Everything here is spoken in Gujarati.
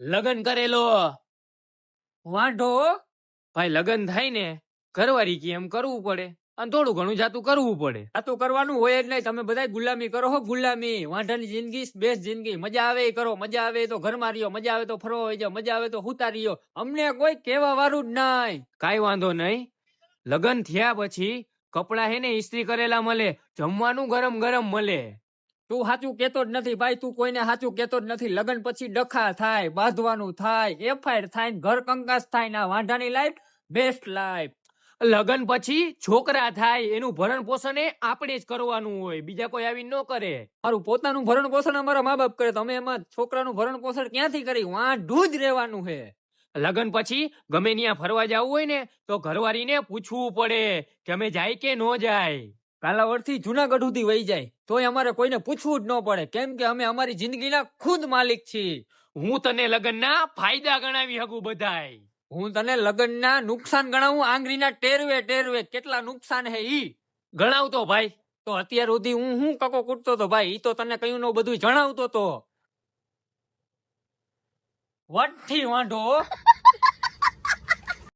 લગન કરેલો વાંઢો ભાઈ, લગન થાય ને ઘરવાળી કે એમ કરવું પડે અને થોડું ઘણું જાતું કરવું પડે. આ તો કરવાનું હોય જ નહીં. તમે બધા ગુલામી કરો હો, ગુલામી. વાંઢાની જિંદગી બેસ્ટ જિંદગી. મજા આવે એ કરો, મજા આવે તો ઘરમાં રહ્યો, મજા આવે તો ફરવા હોય જાવ, મજા આવે તો હુતા રહ્યો. અમને કોઈ કહેવા વાળું જ નહીં. કાઈ વાંધો નહીં. લગન થયા પછી કપડા હે ને ઇસ્ત્રી કરેલા મળે, જમવાનું ગરમ ગરમ મળે. તું સાચું કેતો જ નથી ભાઈ, તું કોઈને સાચું કેતો જ નથી. લગન પછી ડખા થાય, બાંધવાનું થાય, એફઆઈઆર થાય, ઘર કંકાસ થાય. ના, વાંઢાની લાઈફ બેસ્ટ લાઈફ. લગન પછી છોકરા થાય, એનું ભરણ પોષણ એ આપણે જ કરવાનું હોય, બીજા કોઈ આવી ન કરે. મારું પોતાનું ભરણ પોષણ અમારા મા બાપ કરે, તમે એમાં છોકરાનું ભરણ પોષણ ક્યાંથી કરી? વાંઢું જ રહેવાનું છે. લગન પછી ગમે ત્યાં ફરવા જવું હોય ને તો ઘરવાળીને પૂછવું પડે કે અમે જાય કે ન જાય. કાલાવડ થી જુનાગઢ સુધી વહી જાય તોય અમારે કોઈને પૂછવું જ ન પડે, કેમ કે અમે અમારી જિંદગીના ખુદ માલિક છીએ. હું તને લગનના ફાયદા ગણાવી શકું બધાય. હું તને લગનના નુકસાન ગણાવું, આંગળીના ટેરવે ટેરવે કેટલા નુકસાન હે ઈ ગણાવતો ભાઈ. તો અત્યાર સુધી હું કકો કૂટતો હતો ભાઈ, ઈ તો તને કયું નો બધું જણાવતો તો. વટથી વાંઢો.